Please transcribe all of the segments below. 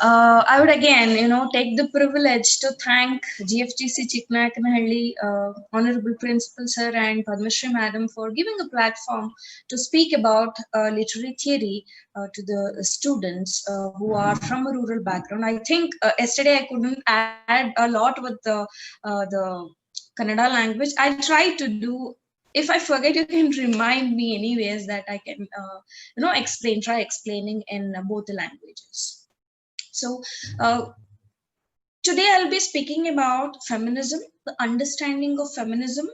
I would again, take the privilege to thank GFTC Chikkanayakanahalli, Honorable Principal Sir and Padmashri Madam for giving a platform to speak about literary theory to the students who are from a rural background. I think yesterday I couldn't add a lot with the Kannada language. I'll try to do. If I forget, you can remind me anyways that I can, try explaining in both the languages. So today I'll be speaking about feminism, the understanding of feminism,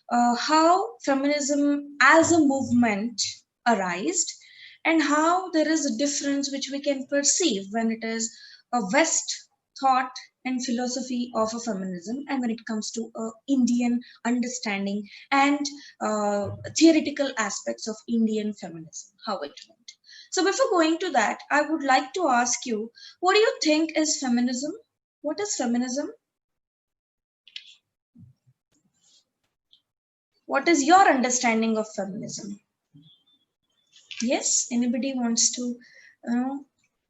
how feminism as a movement arose, and how there is a difference which we can perceive when it is a West thought and philosophy of a feminism, and when it comes to Indian understanding and theoretical aspects of Indian feminism, how it went. So before going to that, I would like to ask you, what do you think is feminism? What is feminism? What is your understanding of feminism? Yes, anybody wants to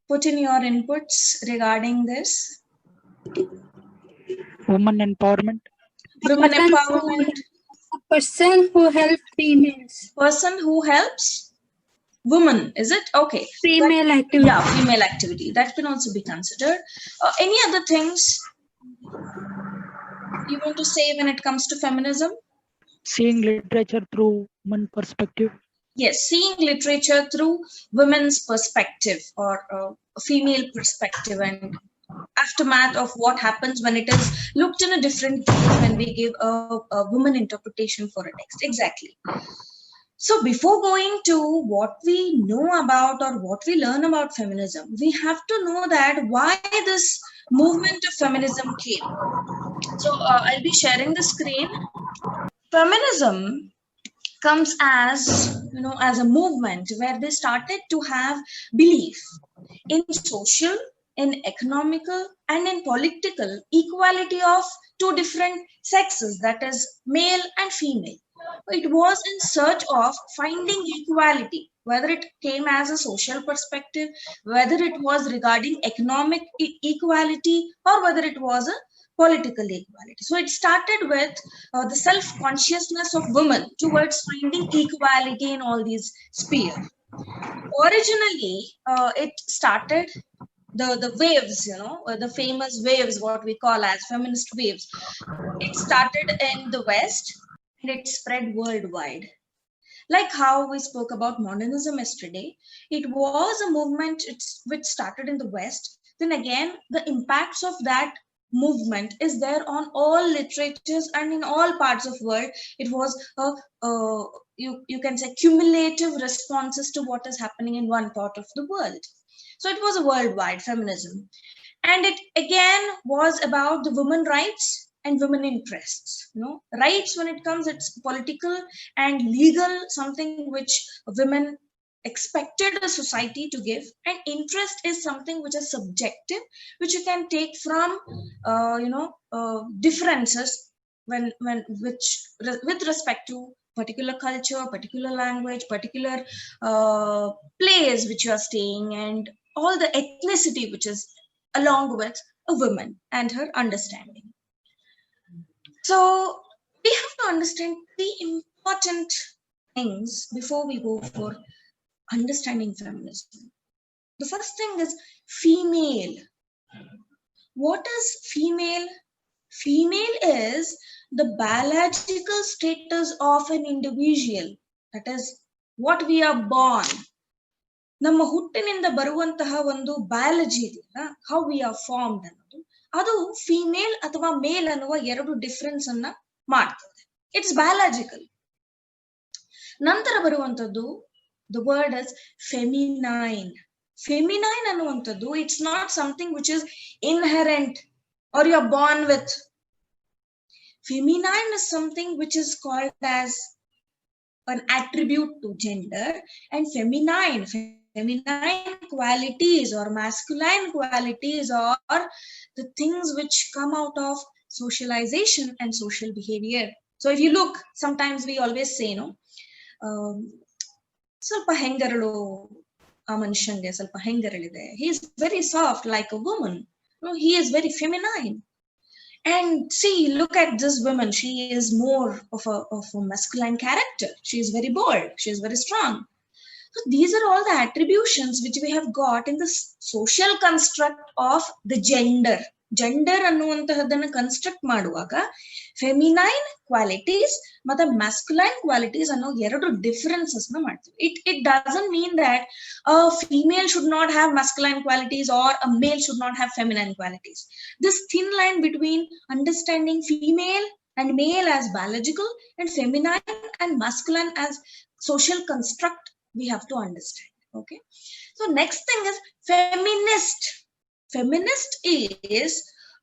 put in your inputs regarding this? Women empowerment. Women empowerment. A person who helps females. Person who helps women, is it? Okay. Female activity. Yeah, female activity. That can also be considered. Any other things you want to say when it comes to feminism? Seeing literature through women perspective. Yes, seeing literature through women's perspective or female perspective and aftermath of what happens when it is looked in a different way when we give a woman interpretation for a text. Exactly. So before going to what we know about or what we learn about feminism, we have to know that why this movement of feminism came. So I'll be sharing the screen. Feminism comes as a movement where they started to have belief in social, in economical, and in political equality of two different sexes, that is male and female. It was in search of finding equality, whether it came as a social perspective, whether it was regarding economic equality, or whether it was a political equality. So it started with the self-consciousness of women towards finding equality in all these spheres. Originally, it started the waves, the famous waves, what we call as feminist waves. It started in the West and it spread worldwide. Like how we spoke about modernism yesterday, it was a movement which started in the West. Then again, the impacts of that movement is there on all literatures and in all parts of world. It was you can say cumulative responses to what is happening in one part of the world. So it was a worldwide feminism, and it again was about the women rights and women interests. Rights, when it comes, it's political and legal, something which women expected a society to give, and interest is something which is subjective, which you can take from differences with respect to particular culture, particular language, particular place which you are staying, and all the ethnicity which is along with a woman and her understanding. So we have to understand three important things before we go for understanding feminism. The first thing is female. What is female? Female is the biological status of an individual. That is what we are born. ನಮ್ಮ ಹುಟ್ಟಿನಿಂದ ಬರುವಂತಹ ಒಂದು biology ಇದೆಯಲ್ಲ, how we are formed ಅನ್ನೋದು, ಅದು female ಅಥವಾ ಮೇಲ್ ಅನ್ನುವ ಎರಡು ಡಿಫರೆನ್ಸ್ ಅನ್ನ ಮಾಡ್ತದೆ. It's biological. ನಂತರ ಬರುವಂತದ್ದು the word is feminine. Feminine ಅನ್ನುವಂಥದ್ದು, it's not something which is inherent or you're born with. Feminine is something which is called as an attribute to gender, and feminine qualities or masculine qualities are the things which come out of socialization and social behavior. So if you look, sometimes we always say, ಸ್ವಲ್ಪ ಹೆಂಗರಳು, ಆ ಮನುಷ್ಯಂಗೆ ಸ್ವಲ್ಪ ಹೆಂಗರಳಿದೆ. He is very soft like a woman. No, he is very feminine. And see, look at this woman. She is more of a masculine character. She is very bold. She is very strong. So these are all the attributions which we have got in the social construct of the gender. Gender ಅನ್ನುವಂತಹದನ್ನ construct ಮಾಡುವಾಗ feminine qualities ಮತ್ತೆ masculine qualities ಅನ್ನೋ ಎರಡು differences ನ ಮಾಡ್ತೀವಿ. It doesn't mean that a female should not have masculine qualities or a male should not have feminine qualities. This thin line between understanding female and male as biological and feminine and masculine as social construct we have to understand. Okay, so next thing is feminist. Feminist is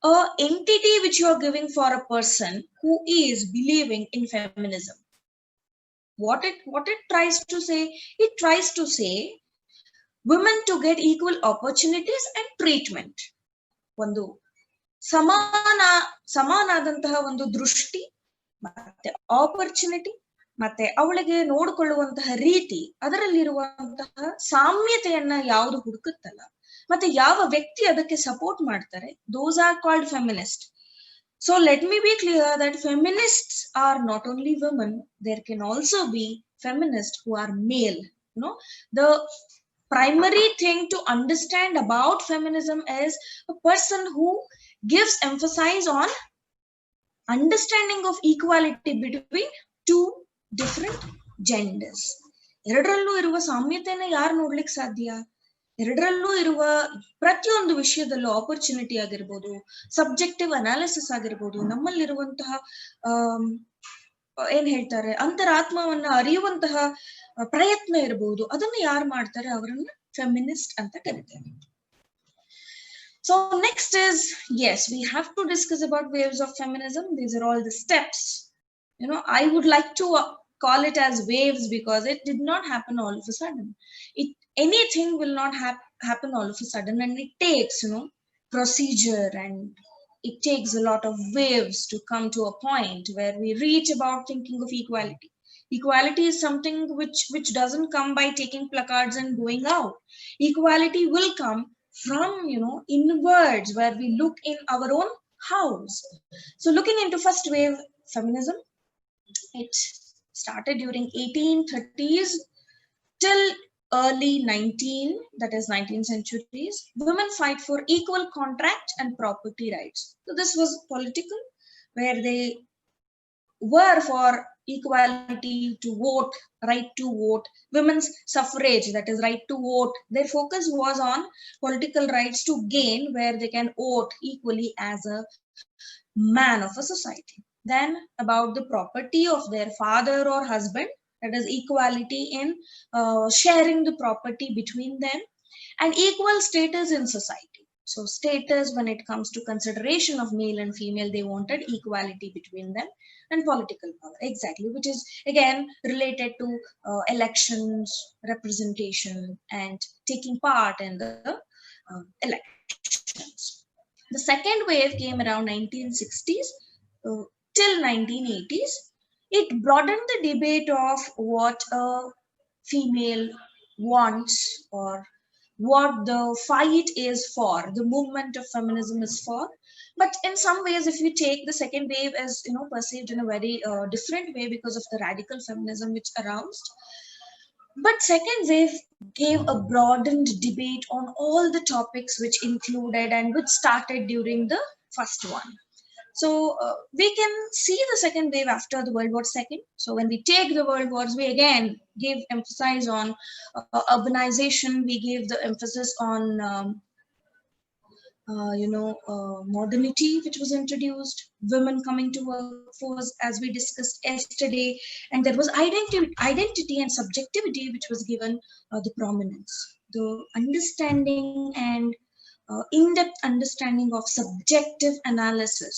a entity which you are giving for a person who is believing in feminism. What it tries to say? It tries to say women to get equal opportunities and treatment. ಒಂದು ಸಮಾನಾದಂತಹ ಒಂದು ದೃಷ್ಟಿ ಮತ್ತೆ opportunity ಮತ್ತೆ ಅವಳಿಗೆ ನೋಡಿಕೊಳ್ಳುವಂತಹ ರೀತಿ, ಅದರಲ್ಲಿರುವಂತಹ ಸಾಮ್ಯತೆಯನ್ನ ಯಾವುದು ಹುಡುಕುತ್ತಲ್ಲ ಮತ್ತೆ ಯಾವ ವ್ಯಕ್ತಿ ಅದಕ್ಕೆ ಸಪೋರ್ಟ್ ಮಾಡ್ತಾರೆ, those are called feminist. So let me be clear that feminists are not only women, there can also be feminists who are male. You know, the primary thing to understand about feminism is a person who gives emphasis on understanding of equality between two different genders. ಎರಡರಲ್ಲೂ ಇರುವ ಸಾಮ್ಯತೆಯನ್ನ ಯಾರು ನೋಡ್ಲಿಕ್ಕೆ ಸಾಧ್ಯ? ಎರಡರಲ್ಲೂ ಇರುವ ಪ್ರತಿಯೊಂದು ವಿಷಯದಲ್ಲೂ opportunity ಆಗಿರ್ಬೋದು, ಸಬ್ಜೆಕ್ಟಿವ್ ಅನಾಲಿಸಿಸ್ ಆಗಿರ್ಬೋದು, ನಮ್ಮಲ್ಲಿರುವಂತಹ ಏನ್ ಹೇಳ್ತಾರೆ ಅಂತರಾತ್ಮವನ್ನ ಅರಿಯುವಂತಹ ಪ್ರಯತ್ನ ಇರಬಹುದು, ಅದನ್ನ ಯಾರು ಮಾಡ್ತಾರೆ ಅವರನ್ನ ಫೆಮಿನಿಸ್ಟ್ ಅಂತ ಕರೀತಾರೆ. So next is, yes, we have to discuss about waves of feminism. These are all the steps. You know, I would like to call it as waves because it did not happen all of a sudden. Anything will not happen all of a sudden, and it takes, you know, procedure, and it takes a lot of waves to come to a point where we reach about thinking of equality. Equality is something which doesn't come by taking placards and going out. Equality will come from, you know, inwards, where we look in our own house. So looking into first wave feminism, it started during 1830s till early 19th centuries. Women fight for equal contract and property rights. So this was political, where they were for equality to vote, right to vote, women's suffrage, that is right to vote. Their focus was on political rights to gain, where they can vote equally as a man of a society. Then about the property of their father or husband, that is equality in sharing the property between them, and equal status in society. So status when it comes to consideration of male and female, they wanted equality between them, and political power, exactly, which is again related to elections, representation, and taking part in the elections. The second wave came around 1960s till 1980s. It broadened the debate of what a female wants, or what the fight is for, the movement of feminism is for. But in some ways, if you take the second wave as, you know, perceived in a very different way because of the radical feminism which aroused. But second wave gave a broadened debate on all the topics which included and which started during the first one. So we can see the second wave after the World War II. So when we take the World Wars, we again give emphasis on urbanization. We gave the emphasis on modernity, which was introduced, women coming to workforce, as we discussed yesterday, and there was identity and subjectivity which was given the prominence. The understanding and in-depth understanding of subjective analysis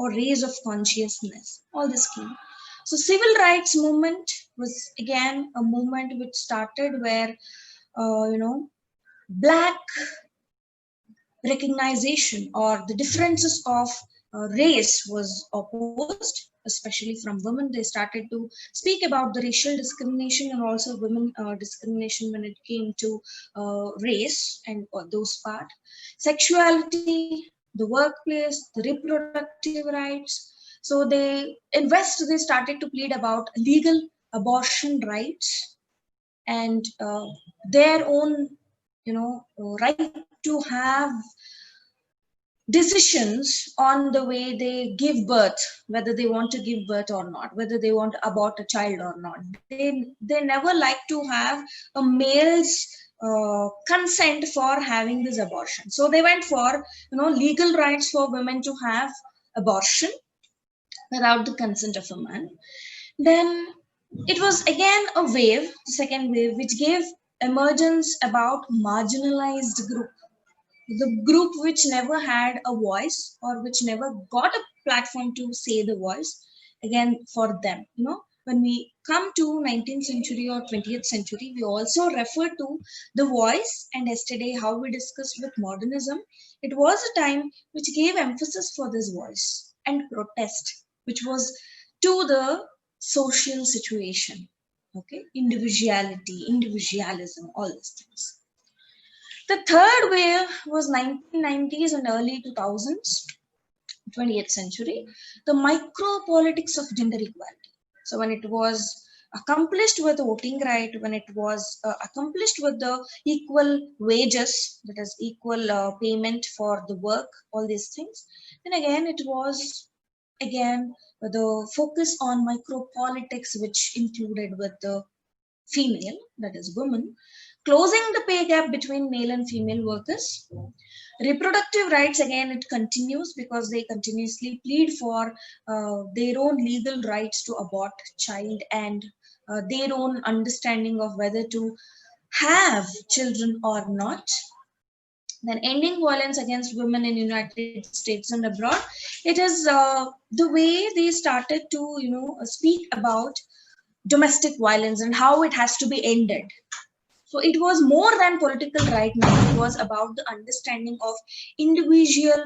or rays of consciousness, all this came. So civil rights movement was again a movement which started where black recognition or the differences of race was opposed, especially from women. They started to speak about the racial discrimination and also women discrimination when it came to race and those part, sexuality, the workplace, the reproductive rights. So they started to plead about legal abortion rights and their own, right to have decisions on the way they give birth, whether they want to give birth or not, whether they want to abort a child or not. They never like to have a male's consent for having this abortion. So they went for legal rights for women to have abortion without the consent of a man. Then it was again a wave, the second wave, which gave emergence about marginalized group, the group which never had a voice or which never got a platform to say the voice. Again, for them, when we come to 19th century or 20th century, we also refer to the voice. And yesterday how we discussed with modernism, it was a time which gave emphasis for this voice and protest, which was to the social situation, okay, individuality, individualism, all these things. The third wave was 1990s and early 2000s, 20th century, the micro politics of gender equality. So when it was accomplished with the voting right, when it was accomplished with the equal wages, that is equal payment for the work, all these things, then again it was again the focus on micro politics, which included with the female, that is women, closing the pay gap between male and female workers. Reproductive rights, again, it continues because they continuously plead for their own legal rights to abort child and their own understanding of whether to have children or not. Then ending violence against women in United States and abroad. It is the way they started to speak about domestic violence and how it has to be ended. So it was more than political right now. It was about the understanding of individual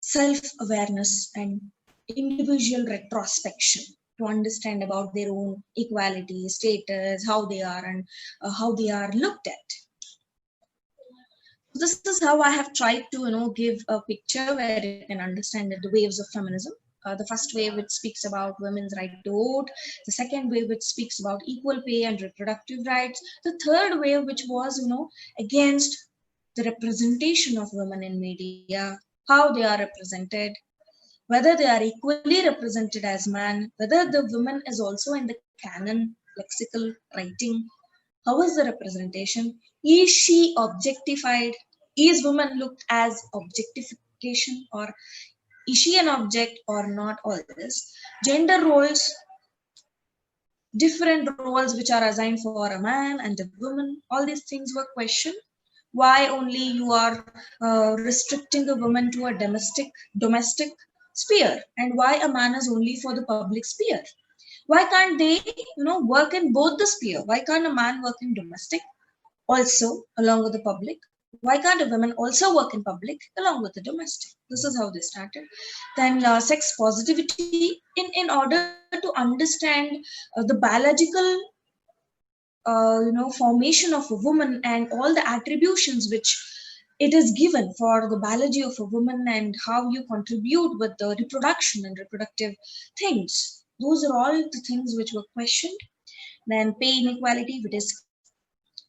self-awareness and individual retrospection to understand about their own equality, status, how they are and how they are looked at. This is how I have tried to give a picture where you can understand the waves of feminism. The first wave, which speaks about women's right to vote. The second wave, which speaks about equal pay and reproductive rights. The third wave, which was, against the representation of women in media, how they are represented, whether they are equally represented as man, whether the woman is also in the canon, lexical writing. How is the representation? Is she objectified? Is woman looked as objectification, or is she an object or not? All this. Gender roles, different roles which are assigned for a man and a woman, all these things were questioned. Why only you are restricting a woman to a domestic sphere, and why a man is only for the public sphere? Why can't they work in both the sphere? Why can't a man work in domestic also along with the public? Why can't a woman also work in public along with the domestic? This is how they started. Then sex positivity, in order to understand the biological formation of a woman and all the attributions which it is given for the biology of a woman and how you contribute with the reproduction and reproductive things. Those are all the things which were questioned. Then pay inequality, which is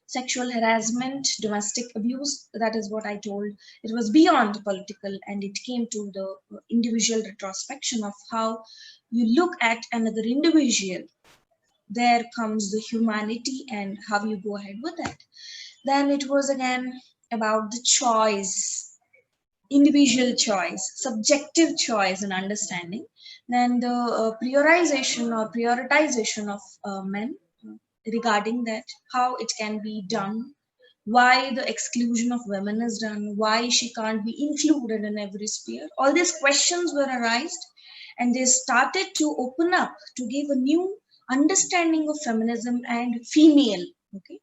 sexual harassment, domestic abuse, that is what I told. It was beyond political and it came to the individual retrospection of how you look at another individual. There comes the humanity and how you go ahead with that. Then it was again about the choice, individual choice, subjective choice and understanding. Then the prioritization of men regarding that, how it can be done, why the exclusion of women is done, why she can't be included in every sphere. All these questions were arised and they started to open up to give a new understanding of feminism and female. Okay.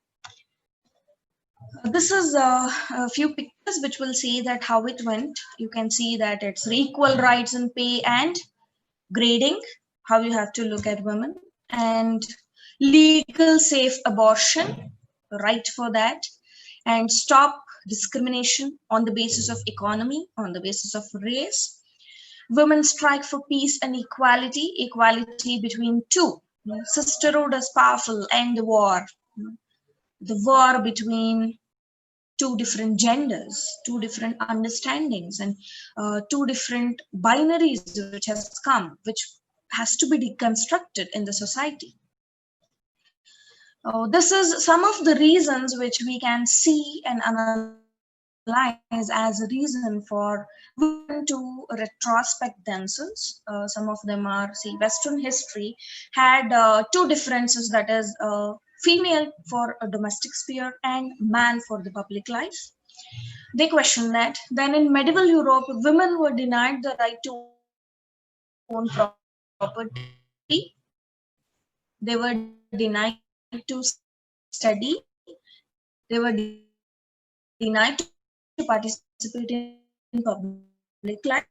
This is a few pictures which will say that how it went. You can see that it's equal rights in pay and grading, how you have to look at women, and legal safe abortion, right for that, and stop discrimination on the basis of economy, on the basis of race. Women strike for peace and equality, equality between two. Sisterhood is powerful, end the war. The war between two different genders, two different understandings, and two different binaries which has come, which has to be deconstructed in the society. This is some of the reasons which we can see and analyze as a reason for women to retrospect themselves. Some of them are, see, Western history had two differences, that is female for a domestic sphere and man for the public life. They question that. Then in medieval Europe, women were denied the right to own property. They were denied to study. They were denied to participate in public life.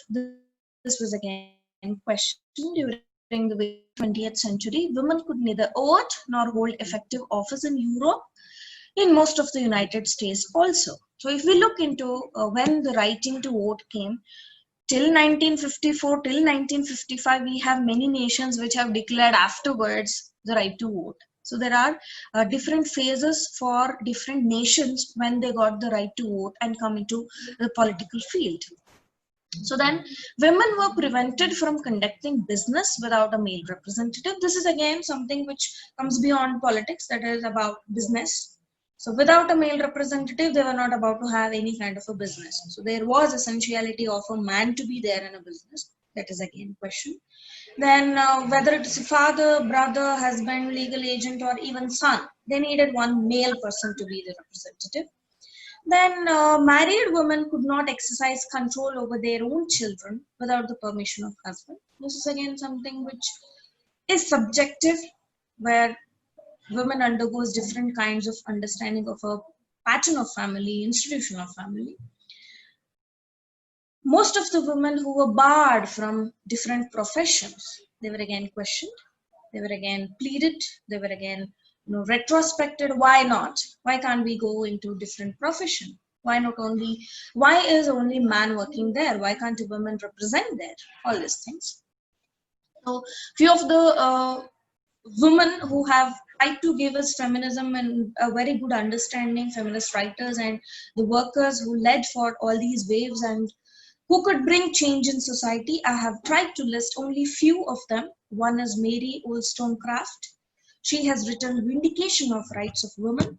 This was again questioned during the 20th century. Women could neither vote nor hold effective office in Europe, in most of the United States also. So if we look into when the writing to vote came, till 1954, till 1955, we have many nations which have declared afterwards the right to vote. So there are different phases for different nations when they got the right to vote and come into the political field. So then women were prevented from conducting business without a male representative. This is again something which comes beyond politics, that is about business. So without a male representative, they were not about to have any kind of a business. So there was essentiality of a man to be there in a business. That is again question. Then whether it's a father, brother, husband, legal agent, or even son, they needed one male person to be the representative. Then married women could not exercise control over their own children without the permission of husband. This is again something which is subjective, where women undergoes different kinds of understanding of a pattern of family, institution of family. Most of the women who were barred from different professions, they were again questioned, they were again pleaded, they were again retrospected. Why not? Why can't we go into different profession? Why not only, why is only man working there? Why can't a woman represent there? All these things. So few of the women who have tried to give us feminism and a very good understanding, feminist writers and the workers who led for all these waves and who could bring change in society, I have tried to list only few of them. One is Mary Wollstonecraft. She has written Vindication of Rights of Women,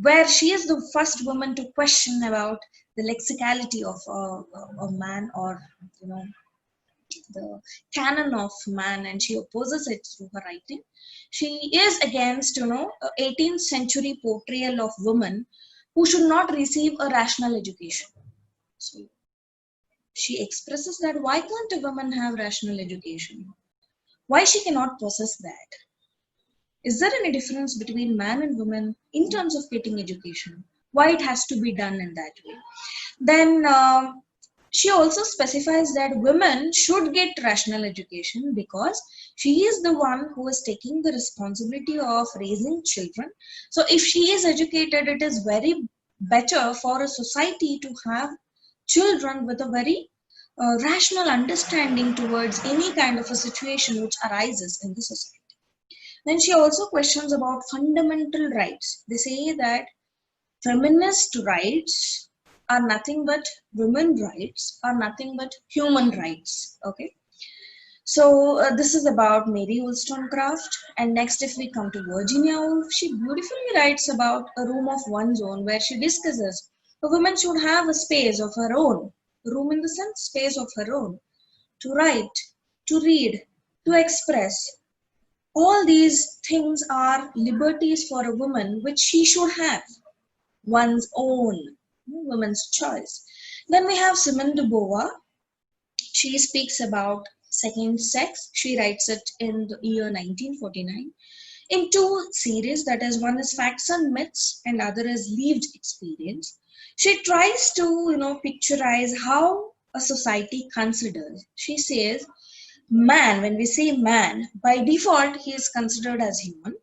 where she is the first woman to question about the lexicality of a man, or the canon of man, and she opposes it through her writing. She is against 18th century portrayal of women who should not receive a rational education. So she expresses that why can't a woman have rational education? Why she cannot possess that? Is there any difference between man and woman in terms of getting education? Why it has to be done in that way? Then she also specifies that women should get rational education because she is the one who is taking the responsibility of raising children. So if she is educated, it is very better for a society to have children with a very rational understanding towards any kind of a situation which arises in the society. Then she also questions about fundamental rights. They say that feminist rights are nothing but women rights, are nothing but human rights. Okay. So this is about Mary Wollstonecraft. And next, if we come to Virginia Woolf, she beautifully writes about a room of one's own, where she discusses a woman should have a space of her own, room in the sense space of her own, to write, to read, to express. All these things are liberties for a woman which she should have, one's own, woman's choice. Then we have Simone de Beauvoir. She speaks about second sex. She writes it in the year 1949. in two series, that is, one is Facts and Myths and other is Lived Experience. She tries to, picturize how a society considers. She says, man, when we say man, by default, he is considered as human.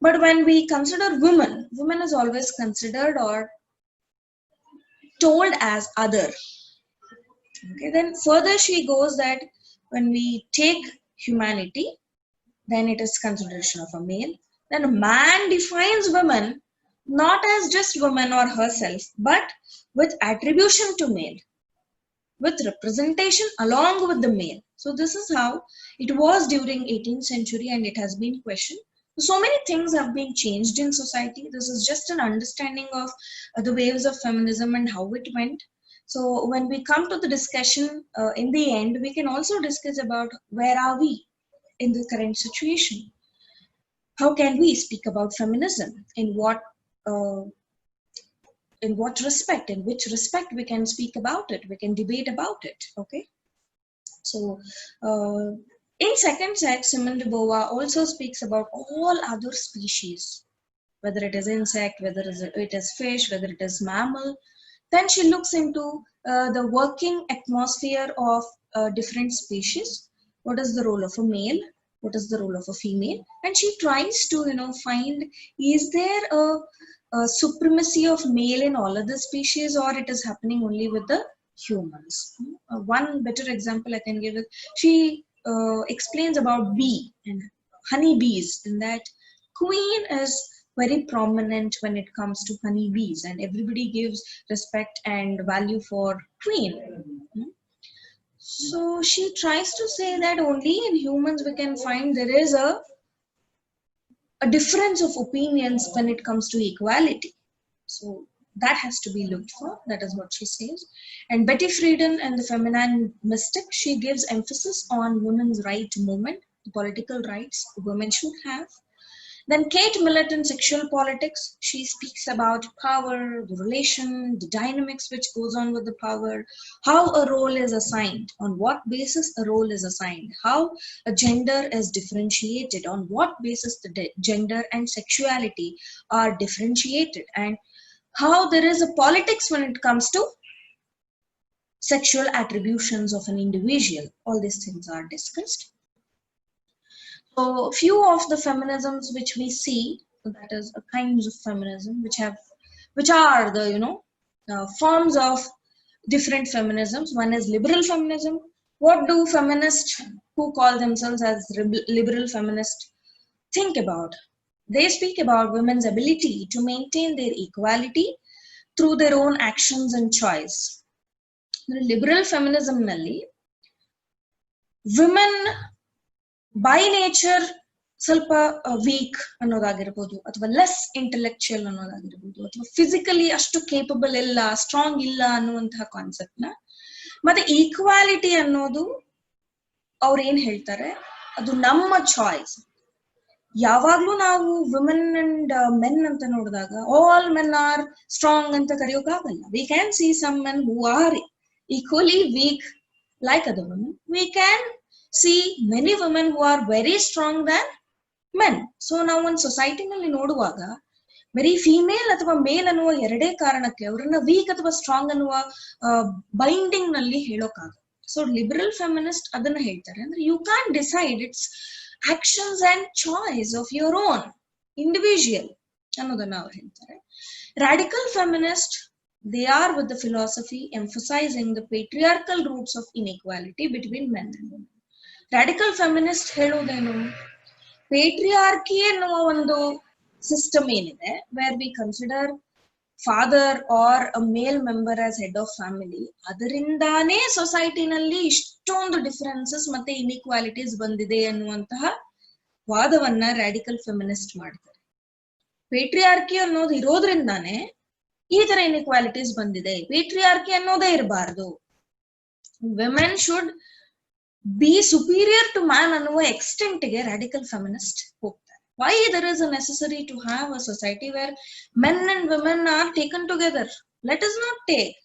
But when we consider women, women is always considered or told as other. Okay, then further she goes that when we take humanity, then it is consideration of a male. Then a man defines women not as just woman or herself, but with attribution to male, with representation along with the male. So this is how it was during 18th century, and it has been questioned. So many things have been changed in society. This is just an understanding of the waves of feminism and how it went. So when we come to the discussion in the end, we can also discuss about where are we in the current situation. How can we speak about feminism? In what respect, in which respect we can speak about it, we can debate about it. Okay, so in second sex, Simone de Beauvoir also speaks about all other species, whether it is insect, whether it is fish, whether it is mammal. Then she looks into the working atmosphere of different species. What is the role of a male? What is the role of a female? And she tries to find, is there a supremacy of male in all other species, or it is happening only with the humans? One better example I can give is she explains about bee and honey bees, in that queen is very prominent when it comes to honey bees, and everybody gives respect and value for queen. So she tries to say that only in humans we can find there is a difference of opinions when it comes to equality. So that has to be looked for. That is what she says. And Betty Friedan and the Feminine Mystic, she gives emphasis on women's right movement, the political rights women should have. Then Kate Millett in Sexual Politics, she speaks about power, the relation, the dynamics which goes on with the power, how a role is assigned, on what basis a role is assigned, how a gender is differentiated, on what basis the gender and sexuality are differentiated, and how there is a politics when it comes to sexual attributions of an individual. All these things are discussed. So few of the feminisms which we see, that is kinds of feminism which are the forms of different feminisms. One is liberal feminism. What do feminists who call themselves as liberal feminists think about? They speak about women's ability to maintain their equality through their own actions and choice. Liberal feminism nalli women by nature ಸ್ವಲ್ಪ weak ಅನ್ನೋದಾಗಿರ್ಬೋದು, ಅಥವಾ less intellectual ಅನ್ನೋದಾಗಿರ್ಬೋದು, ಅಥವಾ physically ಅಷ್ಟು capable ಇಲ್ಲ, strong ಇಲ್ಲ ಅನ್ನುವಂತಹ concept ನ, ಮತ್ತೆ equality ಅನ್ನೋದು ಅವ್ರು ಏನ್ ಹೇಳ್ತಾರೆ, ಅದು ನಮ್ಮ ಚಾಯ್ಸ್. ಯಾವಾಗ್ಲೂ ನಾವು ವುಮೆನ್ ಅಂಡ್ ಮೆನ್ ಅಂತ ನೋಡಿದಾಗ ಆಲ್ ಮೆನ್ ಆರ್ ಸ್ಟ್ರಾಂಗ್ ಅಂತ ಕರೆಯೋಕ್ಕಾಗಲ್ಲ. We can see some men who are equally weak like other women. We can see many women who are very strong than men. So now one society nalli noduvaga very female ಅಥವಾ ಮೇಲ್ ಅನ್ನುವ ಎರಡೇ ಕಾರಣಕ್ಕೆ ಅವರನ್ನ weak ಅಥವಾ strong ಅನ್ನುವ binding ನಲ್ಲಿ ಹೇಳೋಕ್ಕಾಗ. So liberal feminist ಅದನ್ನ ಹೇಳ್ತಾರೆ, ಅಂದ್ರೆ you can decide it's actions and choice of your own individual ಅನ್ನೋದನ್ನ ಅವ್ರು ಹೇಳ್ತಾರೆ. Radical feminist, they are with the philosophy emphasizing the patriarchal roots of inequality between men and women. Radical feminist ಹೇಳೋದೇನು, patriarchy ಅನ್ನುವ ಒಂದು system ಏನಿದೆ, where we consider father or a male member as head of family, ಅದರಿಂದಾನೇ ಸೊಸೈಟಿನಲ್ಲಿ ಇಷ್ಟೊಂದು differences ಮತ್ತೆ inequalities ಬಂದಿದೆ ಅನ್ನುವಂತಹ ವಾದವನ್ನ radical feminist ಮಾಡ್ತಾರೆ. ಪೇಟ್ರಿಯಾರ್ಕಿ ಅನ್ನೋದು ಇರೋದ್ರಿಂದಾನೇ ಈ ತರ ಇನ್ಇಕ್ವಾಲಿಟೀಸ್ ಬಂದಿದೆ. ಪೇಟ್ರಿಯಾರ್ಕಿ ಅನ್ನೋದೇ ಇರಬಾರ್ದು, women should be superior to man ಅನ್ನುವ ಎಕ್ಸ್ಟೆಂಟ್ ಗೆ ರಾಡಿಕಲ್ ಫೆಮಿನಿಸ್ಟ್ ಹೋಗ್ತಾರೆ. Why there is a necessary to have a society where men and women are taken together? Let us not take,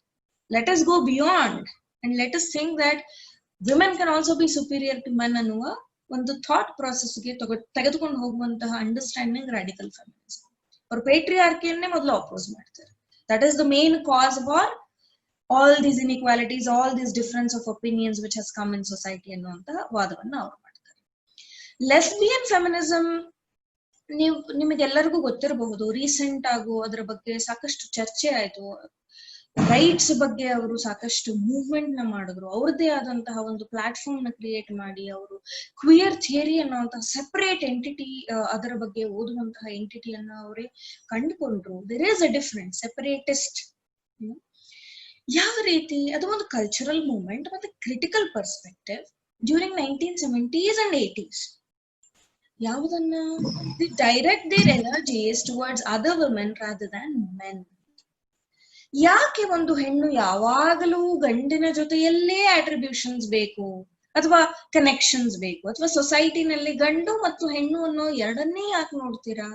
let us go beyond and let us think that women can also be superior to men ಅನ್ನುವ ಒಂದು thought ಪ್ರಾಸೆಸ್ಗೆ ತೆಗೆದುಕೊಂಡು ಹೋಗುವಂತಹ understanding radical feminism. ಅವ್ರು ಪೇಟ್ರಿಯಾರ್ಕಿಯನ್ನೇ ಮೊದಲು oppose ಮಾಡ್ತಾರೆ. That is the main cause for all these inequalities, all these difference of opinions which has come in society ಅನ್ನುವಂತಹ ವಾದವನ್ನ ಅವರು ಮಾಡ್ತಾರೆ. ಲೆಸ್ಬಿಯನ್ ಫೆಮಿನಿಸಂ ನಿಮಗೆಲ್ಲರಿಗೂ ಗೊತ್ತಿರಬಹುದು. ರೀಸೆಂಟ್ ಆಗು ಅದರ ಬಗ್ಗೆ ಸಾಕಷ್ಟು ಚರ್ಚೆ ಆಯ್ತು. ರೈಟ್ಸ್ ಬಗ್ಗೆ ಅವರು ಸಾಕಷ್ಟು ಮೂವ್ಮೆಂಟ್ ನ ಮಾಡಿದ್ರು. ಅವ್ರದ್ದೇ ಆದಂತಹ ಒಂದು ಪ್ಲಾಟ್ಫಾರ್ಮ್ ನ ಕ್ರಿಯೇಟ್ ಮಾಡಿ ಅವರು ಕ್ವಿಯರ್ ಥಿಯರಿ ಅನ್ನುವಂತಹ ಸೆಪರೇಟ್ ಎಂಟಿಟಿ, ಅದರ ಬಗ್ಗೆ ಓದುವಂತಹ ಎಂಟಿಟಿಯನ್ನ ಅವರೇ ಕಂಡುಕೊಂಡ್ರು. There is a difference, separatist ಯಾವ ರೀತಿ ಅದು ಒಂದು ಕಲ್ಚರಲ್ ಮೂವ್ಮೆಂಟ್ ಮತ್ತೆ critical perspective during 1970s and 80s. ಯಾವುದನ್ನ direct their energies towards other women rather than men. ಯಾಕೆ ಒಂದು ಹೆಣ್ಣು ಯಾವಾಗಲೂ ಗಂಡಿನ ಜೊತೆಯಲ್ಲೇ ಅಟ್ರಿಬ್ಯೂಷನ್ಸ್ ಬೇಕು ಅಥವಾ ಕನೆಕ್ಷನ್ಸ್ ಬೇಕು, ಅಥವಾ ಸೊಸೈಟಿನಲ್ಲಿ ಗಂಡು ಮತ್ತು ಹೆಣ್ಣು ಅನ್ನೋ ಎರಡನ್ನೇ ಯಾಕೆ ನೋಡ್ತೀರಾ?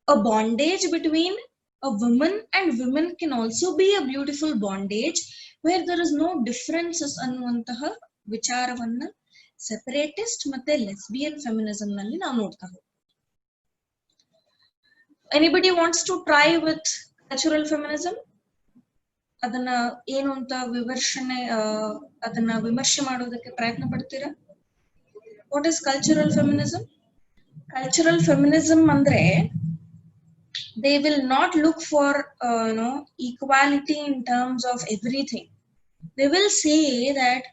A bondage between a woman and women can also be a beautiful bondage where there is no differences ಅನ್ನುವಂತಹ ವಿಚಾರವನ್ನ ಸೆಪರೇಟಿಸ್ಟ್ ಮತ್ತೆ ಲೆಸ್ಬಿಯನ್ ಫೆಮಿನಿಸಂ ನಲ್ಲಿ ನಾವು ನೋಡ್ತಾ ಹೋಗ್ತೀವಿ. Anybody wants to try with cultural feminism? ಅದನ್ನ ಏನು ಅಂತ ಅದನ್ನ ವಿಮರ್ಶೆ ಮಾಡೋದಕ್ಕೆ ಪ್ರಯತ್ನ ಪಡ್ತೀರಾ? What is cultural feminism? Cultural feminism ಅಂದ್ರೆ they will not look for equality in terms of everything. They will say that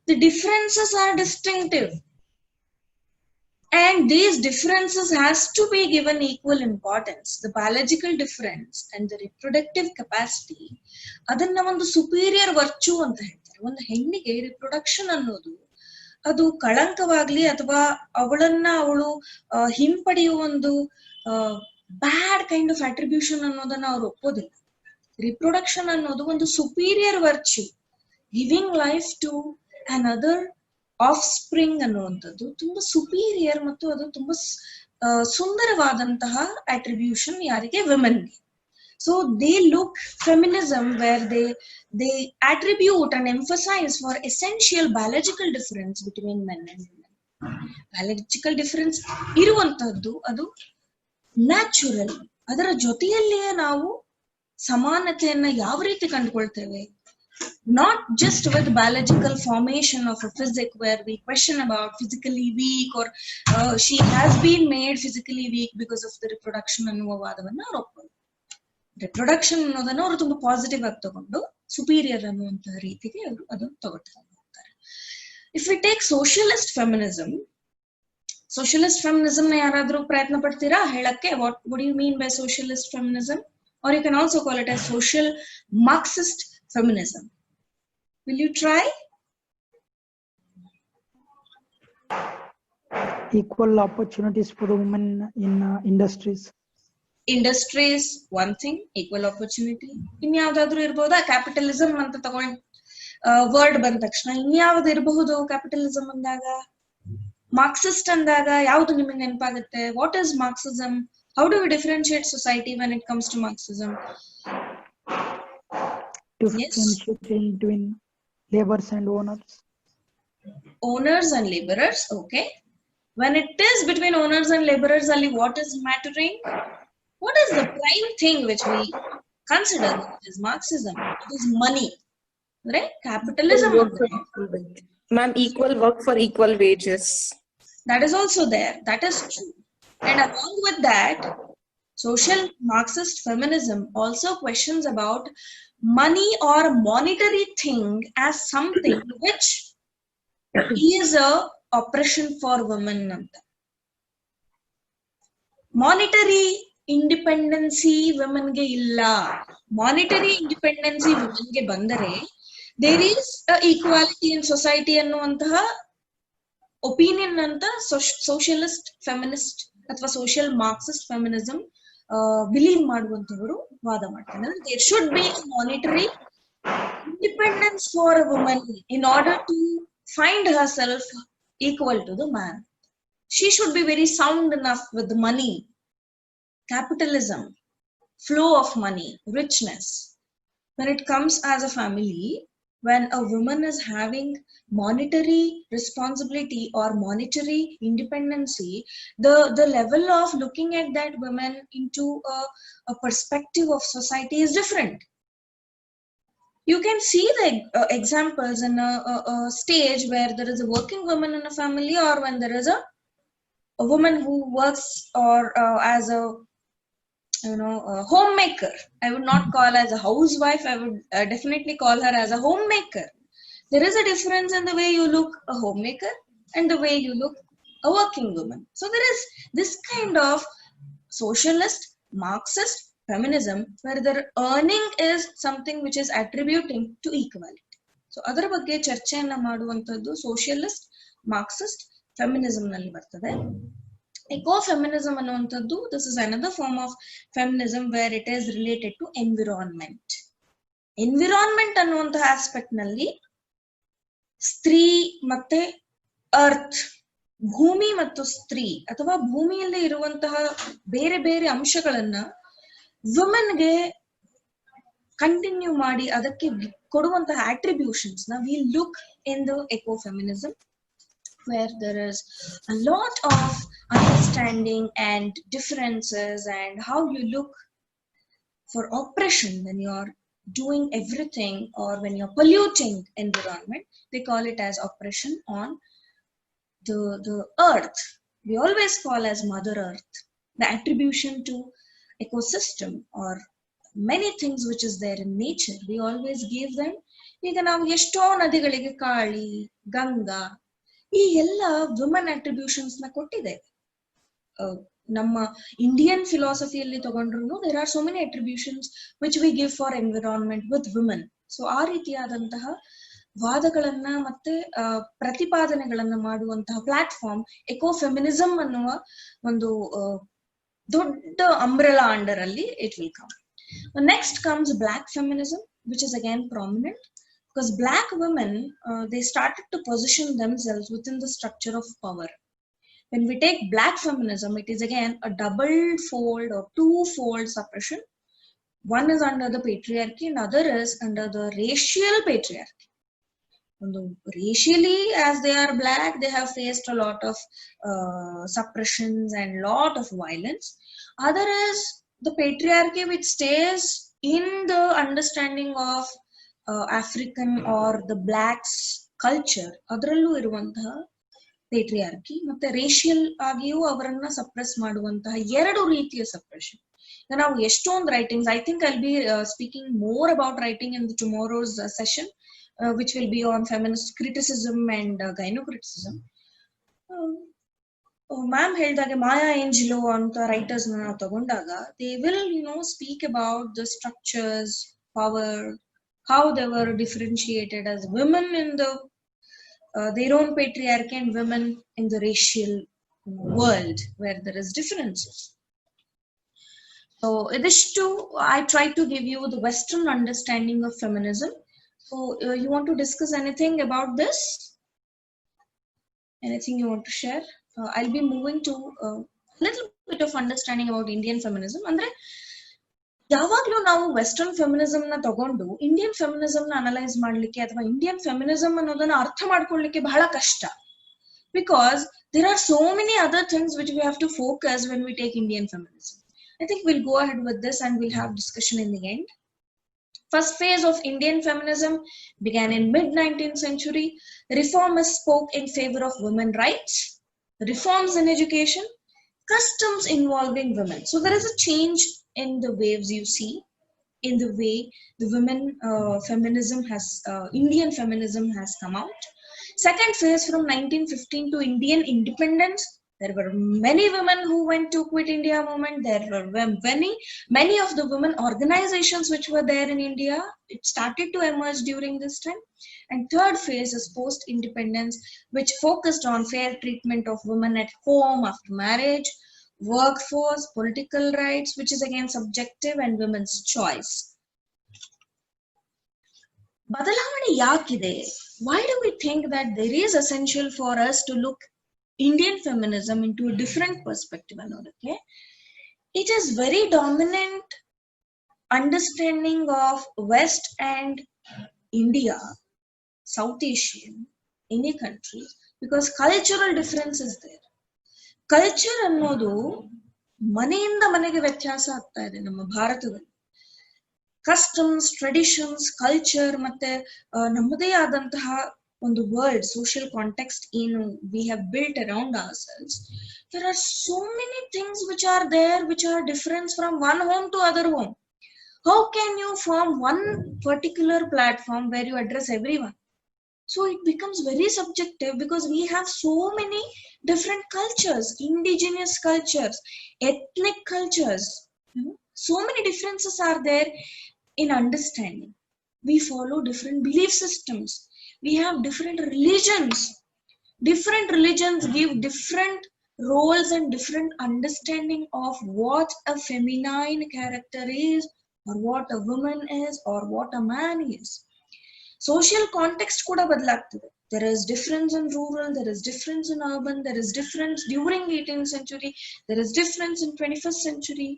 the differences are distinctive and these differences has to be given equal importance. The biological difference and the reproductive capacity, adanna ಒಂದು superior virtue ಅಂತ ಹೇಳ್ತಾರೆ. ಒಂದು ಹೆಣ್ಣಿಗೆ reproduction ಅನ್ನೋದು ಅದು ಕಳಂಕವಾಗ್ಲಿ ಅಥವಾ ಅವಳು ಹಿಂಪಡೆಯುವ ಒಂದು ಬ್ಯಾಡ್ ಕೈಂಡ್ ಆಫ್ ಅಟ್ರಿಬ್ಯೂಷನ್ ಅನ್ನೋದನ್ನ ಅವ್ರು ಒಪ್ಪೋದಿಲ್ಲ. ರಿಪ್ರೊಡಕ್ಷನ್ ಅನ್ನೋದು ಒಂದು superior virtue, giving life to another offspring ಅನ್ನುವಂಥದ್ದು ತುಂಬಾ ಸುಪೀರಿಯರ್ ಮತ್ತು ಅದು ತುಂಬಾ ಸುಂದರವಾದಂತಹ ಅಟ್ರಿಬ್ಯೂಷನ್ ಯಾರಿಗೆ? ವಿಮೆನ್ಗೆ. So they look feminism where they attribute and emphasise for essential biological difference between men and women. Biological difference ಇರುವಂತಹದ್ದು ಅದು ನ್ಯಾಚುರಲ್. ಅದರ ಜೊತೆಯಲ್ಲಿಯೇ ನಾವು ಸಮಾನತೆಯನ್ನ ಯಾವ ರೀತಿ ಕಂಡುಕೊಳ್ತೇವೆ? Not just with biological formation of a physique where we question about physically weak or she has been made physically weak because of the reproduction ಅನ್ನುವ ವಾದವನ್ನ ಅವ್ರು ಒಪ್ಪೋದು. ರಿಪ್ರೊಡಕ್ಷನ್ ಅನ್ನೋದನ್ನ ಅವರು ತುಂಬಾ ಪಾಸಿಟಿವ್ ಆಗಿ ತಗೊಂಡು ಸುಪೀರಿಯರ್ ಅನ್ನುವಂತಹ ರೀತಿಗೆ ಅವರು ಅದನ್ನು ತಗೊಳ್ತಾರೆ. If we take socialist feminism, socialist feminism ನ ಯಾರಾದ್ರೂ ಪ್ರಯತ್ನ ಪಡ್ತೀರಾ ಹೇಳಕ್ಕೆ? What do you mean by socialist feminism? Are you can also call it as social Marxist feminism. Will you try? Equal opportunities for the women in industries. Industries one thing, equal opportunity. ಇನ್ಯಾವುದಾದ್ರೂ ಇರಬಹುದಾ? Capitalism ಅಂತ ತಗೊಂಡ್ word ಬಂದ ತಕ್ಷಣ ಇನ್ಯಾವ್ದು ಇರಬಹುದು? Capitalism ಅಂದಾಗ, Marxist ಅಂದಾಗ ಯಾವುದು ನಿಮಗೆ ನೆನಪಾಗುತ್ತೆ? What is Marxism? How do we differentiate society when it comes to Marxism? Differentiate between laborers and owners. Owners and laborers, okay. When it is between owners and laborers, only what is mattering? What is the prime thing which we consider is Marxism? It is money, right? Capitalism. Ma'am, equal work for equal wages. That is also there. That is true. And along with that, social Marxist feminism also questions about money or monetary thing as something which is a oppression for women. Monetary independency women ge illa. Monetary independency women ge bandare there is a equality in society ಅನ್ನುವಂತಹ opinion ಅಂತ socialist feminist ಅಥವಾ social Marxist feminism believe ಮಾಡುವಂತವರು ವಾದ ಮಾಡ್ತಾರೆ. ಅಂದ್ರೆ there should be monetary independence for a woman in order to find herself equal to the man. She should be very sound enough with money, capitalism, flow of money, richness. When it comes as a family, when a woman is having monetary responsibility or monetary independency, the level of looking at that woman into a perspective of society is different. You can see the examples in a stage where there is a working woman in a family, or when there is a woman who works or as a a homemaker. I would not call as a housewife. I would definitely call her as a homemaker. There is a difference in the way you look a homemaker and the way you look a working woman. So there is this kind of socialist, Marxist feminism where the earning is something which is attributing to equality. So ಅದರ ಬಗ್ಗೆ ಚರ್ಚೆಯನ್ನ ಮಾಡುವಂತದ್ದು socialist, Marxist feminism ನಲ್ಲಿ ಬರ್ತದೆ. Ecofeminism ಅನ್ನುವಂಥದ್ದು, this is another form of feminism where it is related to environment. Environment ಅನ್ನುವಂಥ aspect ನಲ್ಲಿ ಸ್ತ್ರೀ ಮತ್ತೆ ಅರ್ತ್, ಭೂಮಿ ಮತ್ತು ಸ್ತ್ರೀ ಅಥವಾ ಭೂಮಿಯಲ್ಲಿ ಇರುವಂತಹ ಬೇರೆ ಬೇರೆ ಅಂಶಗಳನ್ನ ವುಮೆನ್ಗೆ ಕಂಟಿನ್ಯೂ ಮಾಡಿ ಅದಕ್ಕೆ ಕೊಡುವಂತಹ attributions ನ we look in the ecofeminism, where there is a lot of understanding and differences and how you look for oppression when you're doing everything or when you're polluting environment. They call it as oppression on the earth. We always call as Mother Earth. The attribution to ecosystem or many things which is there in nature, we always give them. ಈಗ ನಾವು ಎಷ್ಟೋ ನದಿಗಳಿಗೆ ಕಾಳಿ, ಗಂಗಾ, ಈ ಎಲ್ಲ woman ಅಟ್ರಿಬ್ಯೂಷನ್ಸ್ ನ ಕೊಟ್ಟಿದೆ. ನಮ್ಮ Indian ಫಿಲಾಸಫಿಯಲ್ಲಿ ತಗೊಂಡ್ರು there are so many attributions which we give for environment with women. So ಆ ರೀತಿಯಾದಂತಹ ವಾದಗಳನ್ನ ಮತ್ತೆ ಪ್ರತಿಪಾದನೆಗಳನ್ನ ಮಾಡುವಂತಹ ಪ್ಲಾಟ್ಫಾರ್ಮ್ ಎಕೋಫೆಮಿನಿಸಮ್ ಅನ್ನುವ ಒಂದು ದೊಡ್ಡ ಅಂಬ್ರೆಲಾ ಅಂಡರ್ ಅಲ್ಲಿ it will come. Next comes black feminism, which is again prominent because black women they started to position themselves within the structure of power. When we take black feminism, it is again a double fold or two-fold suppression. One is under the patriarchy and other is under the racial patriarchy. Racially, as they are black, they have faced a lot of suppressions and lot of violence. Other is the patriarchy which stays in the understanding of African or the blacks culture. ಅದರಲ್ಲೂ ಇರುವಂತಹ ಪೇಟ್ರಿಯಾರ್ಕಿ ಮತ್ತೆ racial ಆಗಿಯೂ ಅವರನ್ನ suppress ಮಾಡುವಂತಹ ಎರಡು ರೀತಿಯ suppression. ನಾವು ಎಷ್ಟೊಂದು writings, I think I'll be speaking more about writing in tomorrow's session which will be on feminist criticism and gynocriticism. Ma'am ಹೇಳಿದಾಗೆ ಮಾಯಾ ಏಂಜಲೋ ಅಂತ ರೈಟರ್ಸ್ ನಾವು ತಗೊಂಡಾಗ they will speak about the structures, power, how they were differentiated as women in the their own patriarchy and women in the racial world where there is differences. So this too, I try to give you the Western understanding of feminism. So you want to discuss anything about this? Anything you want to share? I'll be moving to a little bit of understanding about Indian feminism. Andre ಯಾವಾಗ್ಲೂ ನಾವು western feminism ನ ತಗೊಂಡು Indian feminism ನ analyse ಮಾಡ್ಲಿಕ್ಕೆ ಅಥವಾ Indian feminism ಅನ್ನೋದನ್ನ ಅರ್ಥ ಮಾಡ್ಕೊಳ್ಳಿಕ್ಕೆ ಬಹಳ ಕಷ್ಟ. Because there are so many other things which we have to focus when we take Indian feminism. I think we'll go ahead with this and we'll have discussion in the end. First phase of Indian feminism began in mid-19th century. Reformists spoke in favor of women rights, reforms in education, customs involving women. So there is a change in the waves you see, in the way the women feminism has, Indian feminism has come out. Second phase from 1915 to Indian independence. There were many women who went to quit India movement. There were many of the women organizations which were there in India. It started to emerge during this time. And third phase is post-independence, which focused on fair treatment of women at home after marriage, workforce, political rights, which is again subjective, and women's choice. ಬದಲಾವಣೆ ಯಾಕಿದೆ? Why do we think that there is essential for us to look Indian feminism into a different perspective? Okay? It is very dominant understanding of West and India South Asian, any country, because cultural difference is there. Culture ಅನ್ನೋದು ಮನೆಯಿಂದ ಮನೆಗೆ ವ್ಯತ್ಯಾಸ ಆಗ್ತಾ ಇದೆ ನಮ್ಮ ಭಾರತದಲ್ಲಿ. Customs, traditions, culture ಮತ್ತೆ ನಮ್ಮದೇ ಆದಂತಹ ಒಂದು ವರ್ಲ್ಡ್ ಸೋಷಿಯಲ್ ಕಾಂಟೆಕ್ಸ್ಟ್ ಏನು we have built around ourselves, there are so many things which are there which are different from one home to other home. How can you form one particular platform where you address everyone? So it becomes very subjective because we have so many different cultures, indigenous cultures, ethnic cultures. So many differences are there in understanding. We follow different belief systems. We have different religions. Different religions give different roles and different understanding of what a feminine character is, or what a woman is, or what a man is. Social context kuda badalagtide. There is difference in rural, there is difference in urban, there is difference during 18th century, there is difference in 21st century.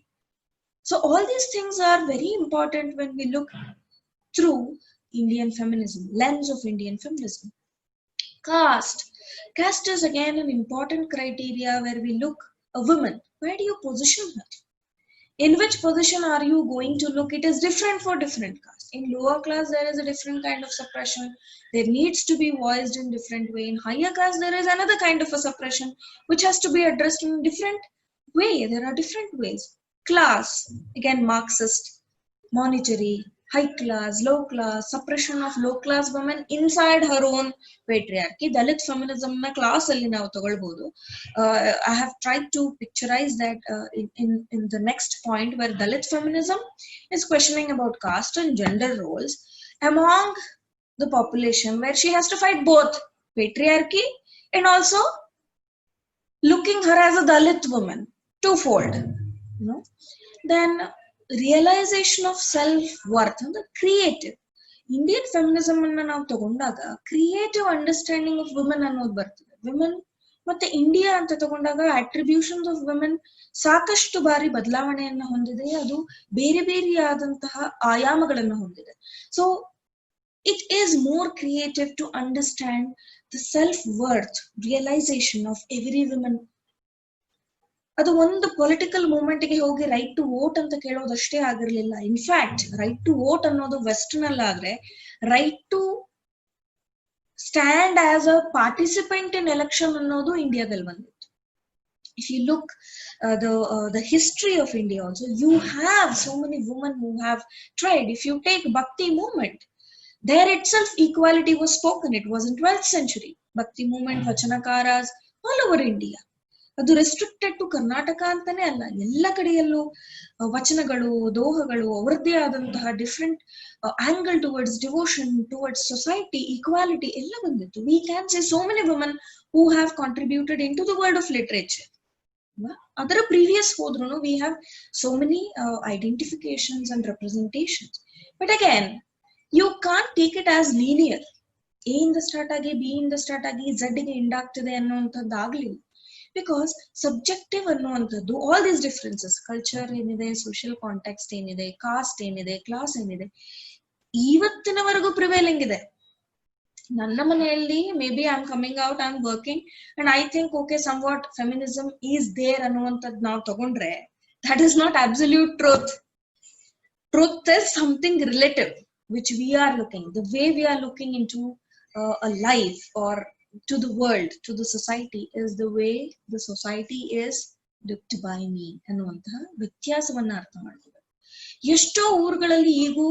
So all these things are very important when we look through Indian feminism, lens of Indian feminism. Caste. Caste is again an important criteria where we look a woman. Where do you position her? In which position are you going to look? It is different for different castes. In lower class, there is a different kind of suppression. There needs to be voiced in different way. In higher caste, there is another kind of a suppression which has to be addressed in different way. There are different ways. Class, again Marxist, monetary, high class, low class, suppression of low class women inside her own patriarchy. Dalit feminism na class alli ನಾವು ತಗೊಳ್ಬಹುದು. I have tried to picturize that in the next point, where Dalit feminism is questioning about caste and gender roles among the population, where she has to fight both patriarchy and also looking her as a Dalit woman, twofold. Then realization of self-worth and the creative. Indian feminism ಅನ್ನ ನಾವು ತಗೊಂಡಾಗ creative understanding of women ಅನ್ನೋದು ಬರ್ತದೆ. Women ಮತ್ತೆ India ಅಂತ ತಗೊಂಡಾಗ attributions of women ಸಾಕಷ್ಟು ಬಾರಿ ಬದಲಾವಣೆಯನ್ನು ಹೊಂದಿದೆ. ಅದು ಬೇರೆ ಬೇರೆಯಾದಂತಹ ಆಯಾಮಗಳನ್ನು ಹೊಂದಿದೆ. So it is more creative to understand the self-worth, realization of every woman. ಅದು ಒಂದು ಪೊಲಿಟಿಕಲ್ ಮೂವ್ಮೆಂಟ್ ಗೆ ಹೋಗಿ ರೈಟ್ ಟು ವೋಟ್ ಅಂತ ಕೇಳೋದಷ್ಟೇ ಆಗಿರ್ಲಿಲ್ಲ. ಇನ್ಫ್ಯಾಕ್ಟ್ ರೈಟ್ ಟು ವೋಟ್ ಅನ್ನೋದು ವೆಸ್ಟರ್ನ್ ಅಲ್ಲಾದ್ರೆ right to stand as a participant in election ಅನ್ನೋದು ಇಂಡಿಯಾದಲ್ಲಿ ಬಂದಿತ್ತು. If you look the history of India also, you have so many women who have tried. If you take Bhakti movement, there itself equality was spoken. It was in 12th century. Bhakti movement, Vachanakaras all over India. ಅದು restricted to Karnataka ಅಂತಾನೆ ಅಲ್ಲ, ಎಲ್ಲ ಕಡೆಯಲ್ಲೂ ವಚನಗಳು, ದೋಹಗಳು, ಅವರದ್ದೇ ಆದಂತಹ different angle towards devotion, towards society, equality ಎಲ್ಲ ಬಂದಿತ್ತು. We can say so many women who have contributed into the world of literature. ಅದರ ಪ್ರೀವಿಯಸ್ ಹೋದ್ರು we have so many identifications and representations. But again you can't take it as linear. A ಇಂದ start ಆಗಿ B ಇಂದ start ಆಗಿ Z ಗೆ end ಆಗ್ತದೆ ಅನ್ನುವಂಥದ್ದು ಆಗ್ಲಿಲ್ಲ. ಬಿಕಾಸ್ ಸಬ್ಜೆಕ್ಟಿವ್ ಅನ್ನುವಂಥದ್ದು ಆಲ್ ದೀಸ್ ಡಿಫ್ರೆನ್ಸಸ್, ಕಲ್ಚರ್ ಏನಿದೆ, ಸೋಷಿಯಲ್ ಕಾಂಟೆಕ್ಸ್ಟ್ ಏನಿದೆ, ಕಾಸ್ಟ್ ಏನಿದೆ, ಕ್ಲಾಸ್ ಏನಿದೆ, ಇವತ್ತಿನವರೆಗೂ ಪ್ರಿವೇಲಿಂಗ್ ಇದೆ. ನನ್ನ ಮನೆಯಲ್ಲಿ may be I am coming out, I am working and I think okay some what feminism is there ಅನ್ನುವಂಥದ್ದು ನಾವು ತಗೊಂಡ್ರೆ that is not absolute truth. Truth is something relative which we are looking. The way we are looking into a life or to the world, to the society, is the way the society is looked by me ಅನ್ನುವಂತಹ ವ್ಯತ್ಯಾಸವನ್ನ ಅರ್ಥ ಮಾಡ್ಕೋಬೇಕು. ಎಷ್ಟೋ ಊರುಗಳಲ್ಲಿ ಈಗೂ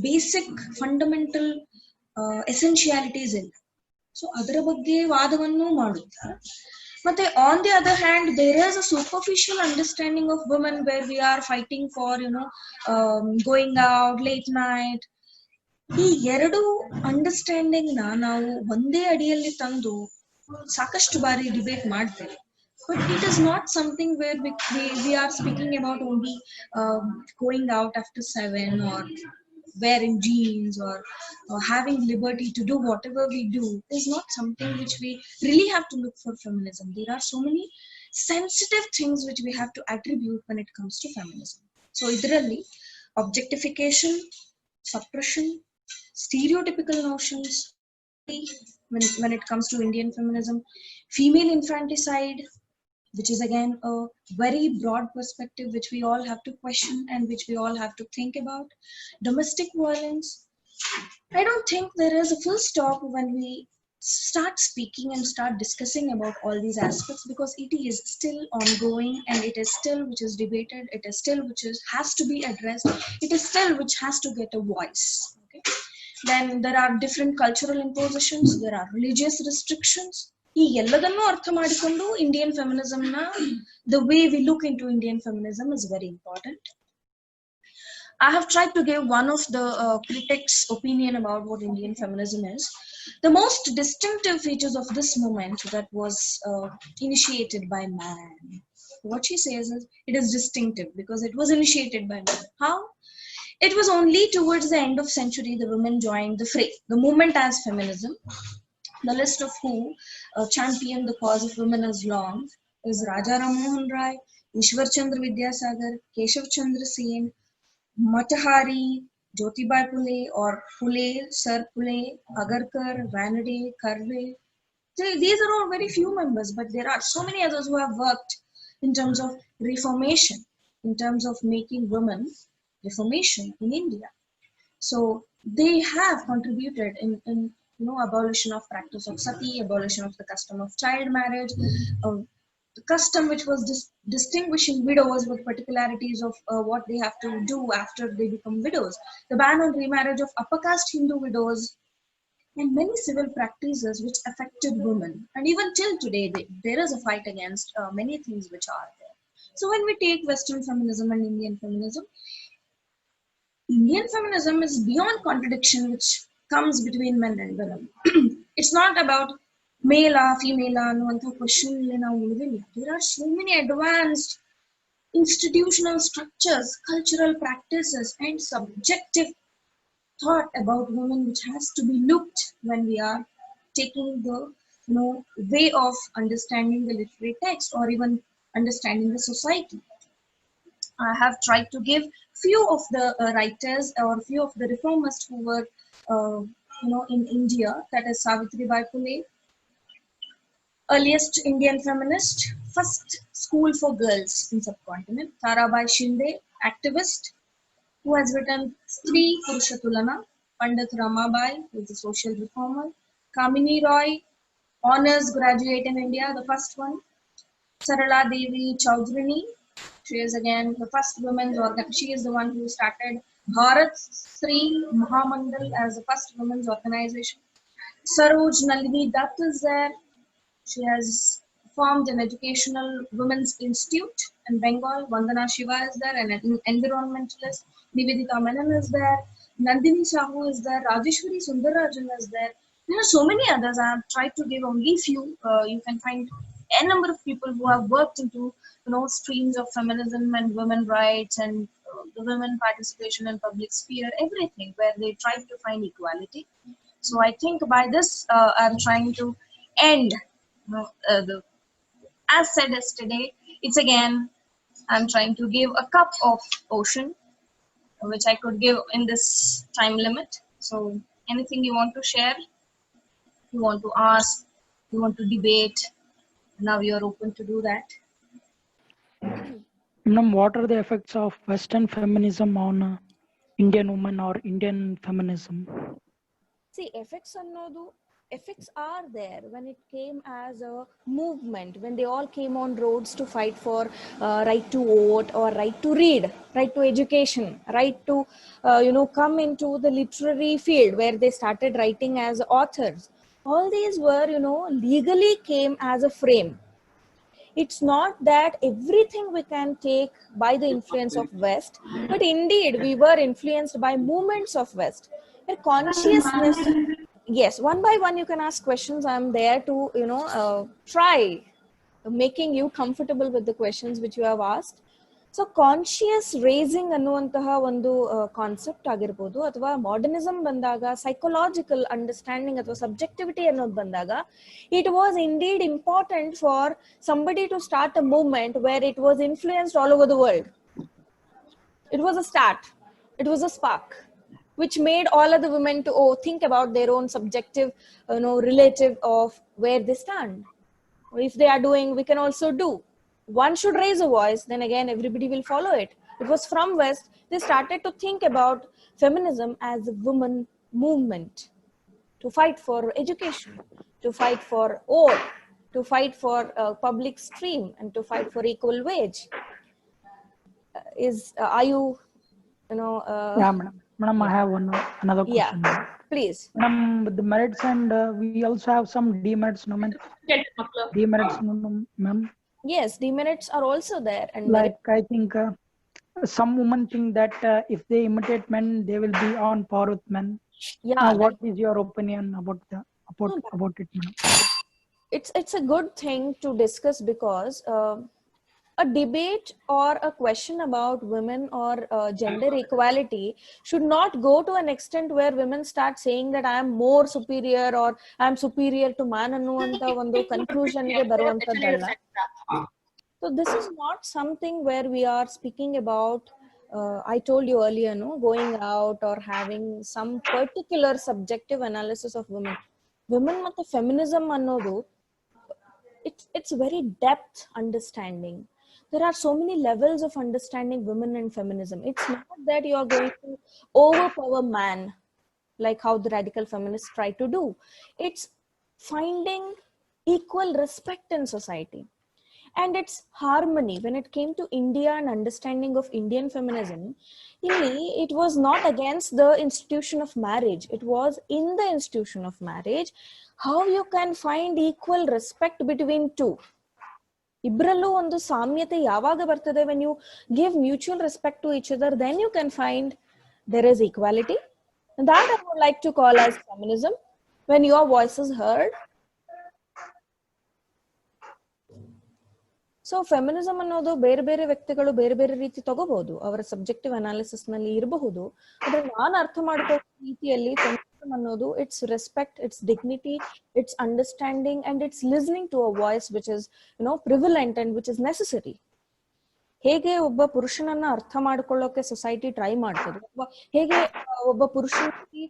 basic fundamental ಎಸೆನ್ಶಿಯಾಲಿಟೀಸ್ ಇಲ್ಲ. So ಅದರ ಬಗ್ಗೆ ವಾದವನ್ನು ಮಾಡುತ್ತಾ, ಮತ್ತೆ on the other hand there is a superficial understanding of women where we are fighting for going out late night. ಈ ಎರಡು ಅಂಡರ್ಸ್ಟ್ಯಾಂಡಿಂಗ್ ನಾವು ಒಂದೇ ಅಡಿಯಲ್ಲಿ ತಂದು ಸಾಕಷ್ಟು ಬಾರಿ ಡಿಬೇಟ್ ಮಾಡ್ತೇವೆ. But it is not something wear we are speaking about only going out after 7 or wearing jeans or having liberty to do whatever we do is not something which we really have to look for feminism. There are so many sensitive things which we have to attribute when it comes to feminism. So idralli objectification, suppression, stereotypical notions when it comes to Indian feminism, female infanticide, which is again a very broad perspective which we all have to question and which we all have to think about, domestic violence. I don't think there is a full stop when we start speaking and start discussing about all these aspects, because it is still ongoing and it is still which is debated, it is still which is has to be addressed, it is still which has to get a voice. Okay? Then there are different cultural impositions, there are religious restrictions. ಈ ಎಲ್ಲದನ್ನೂ ಅರ್ಥ ಮಾಡಿಕೊಂಡು Indian ಫೆಮಿನಿಸಮ್ನ the way we look into Indian feminism is very important. I have tried to give one of the critics' opinion about what Indian feminism is. The most distinctive features of this movement that was initiated by man. What she says is it is distinctive because it was initiated by man. How? It was only towards the end of century the women joined the fray. The movement as feminism. The list of who championed the cause of women is long. Is Raja Ram Mohan Rai, Ishwar Chandra Vidyasagar, Keshav Chandra Sen, Matahari, Jyotibai Phule or Phule, Sir Phule, Agarkar, Vanade, Karve. These are all very few members, but there are so many others who have worked in terms of reformation, in terms of making women reformation in India. So they have contributed in abolition of practice of sati, abolition of the custom of child marriage, the custom which was distinguishing widows with particularities of what they have to do after they become widows, the ban on remarriage of upper caste Hindu widows, and many civil practices which affected women. And even till today, there is a fight against many things which are there. So when we take Western feminism and Indian feminism is beyond contradiction which comes between men and women. It's not about male female ಅನ್ನುವಂಥ question ಇಲ್ಲಿ ನಾವು ಉಳಿದಿಲ್ಲ. There are so many advanced institutional structures, cultural practices, and subjective thought about women which has to be looked when we are taking the way of understanding the literary text or even understanding the society. I have tried to give few of the writers or few of the reformists who were in India, that is Savitribai Phule, earliest Indian feminist, first school for girls in subcontinent. Tarabai Shinde, activist, who has written Stree Purusha Tulana. Pandit Ramabai, who is a social reformer. Kamini Roy, honors graduate in India, the first one. Sarala Devi Chaudhary, she is again the first women's she is the one who started Bharat Sri Mahamandal as the first women's organization. Saroj Nalini Dutt is there. She has formed an educational women's institute in Bengal. Vandana Shiva is there, an environmentalist. Nivedita Menon is there. Nandini Sahu is there. Rajeshwari Sundarajan is there. There are so many others. I have tried to give only few. You can find a number of people who have worked into streams of feminism and women rights and the women participation in public sphere, everything where they try to find equality. So I think by this I'm trying to end as said yesterday, it's again I'm trying to give a cup of ocean which I could give in this time limit. So anything you want to share, you want to ask, you want to debate, now you're open to do that. Ma'am, what are the effects of Western feminism on Indian women or Indian feminism? See, effects are there when it came as a movement, when they all came on roads to fight for right to vote or right to read, right to education, right to come into the literary field where they started writing as authors. All these were legally came as a frame. It's not that everything we can take by the influence of West, but indeed we were influenced by movements of West. A consciousness, yes, one by one you can ask questions. I'm there to try making you comfortable with the questions which you have asked. So conscious raising ಅನ್ನುವಂತಹ ಒಂದು concept ಆಗಿರ್ಬೋದು, ಅಥವಾ modernism ಬಂದಾಗ psychological understanding ಅಥವಾ subjectivity ಅನ್ನೋದು ಬಂದಾಗ, it was indeed important for somebody to start a movement where it was influenced all over the world. It was a start, it was a spark. which made all other women to think about their own subjective, relative of where they stand. If they are doing, we can also do. One should raise a voice, then again everybody will follow it. It was from West they started to think about feminism as a woman movement, to fight for education, to fight for vote, to fight for public stream, and to fight for equal wage. Are you, Yeah, madam. Madam, I have another question. Yeah, please. Madam, with the merits and we also have some demerits, no, ma'am. Demerits, no, ma'am. Yes, demerits are also there, and like I think some women think that if they imitate men, they will be on par with men. yeah, What is your opinion about it, madam? It's a good thing to discuss, because a debate or a question about women or gender equality should not go to an extent where women start saying that I am more superior or I am superior to man ಅನ್ನುವಂತ ಒಂದು conclusion ಗೆ ಬರುವಂತದ್ದಲ್ಲ. So this is not something where we are speaking about, I told you earlier, going out or having some particular subjective analysis of women. Women ಮತ್ತು feminism ಅನ್ನೋದು, it's very depth understanding. There are so many levels of understanding women and feminism. It's not that you are going to overpower man like how the radical feminists try to do. It's finding equal respect in society, and its harmony. When it came to India and understanding of Indian feminism, it was not against the institution of marriage. It was in the institution of marriage how you can find equal respect between two. ಇಬ್ಬರಲ್ಲೂ ಒಂದು ಸಾಮ್ಯತೆ ಯಾವಾಗ ಬರ್ತದೆ, when you give mutual respect to each other, then you can find there is equality. And that I would like to call as feminism, when your voice is heard. So feminism ಅನ್ನೋದು ಬೇರೆ ಬೇರೆ ವ್ಯಕ್ತಿಗಳು ಬೇರೆ ಬೇರೆ ರೀತಿ ತಗೋಬಹುದು, ಅವರ subjective analysis ನಲ್ಲಿ ಇರಬಹುದು. ಆದ್ರೆ ನಾನು ಅರ್ಥ ಮಾಡ್ಕೋ ರೀತಿಯಲ್ಲಿ ಫೆಮಿನಿಸಮ್ ಅನ್ನೋದು it's respect, it's dignity, it's understanding, and it's listening to a voice which is prevalent and which is necessary. ಹೇಗೆ ಒಬ್ಬ ಪುರುಷನನ್ನ ಅರ್ಥ ಮಾಡ್ಕೊಳ್ಳೋಕೆ ಸೊಸೈಟಿ ಟ್ರೈ ಮಾಡ್ತದೆ, ಹೇಗೆ ಒಬ್ಬ ಪುರುಷನಿಗೆ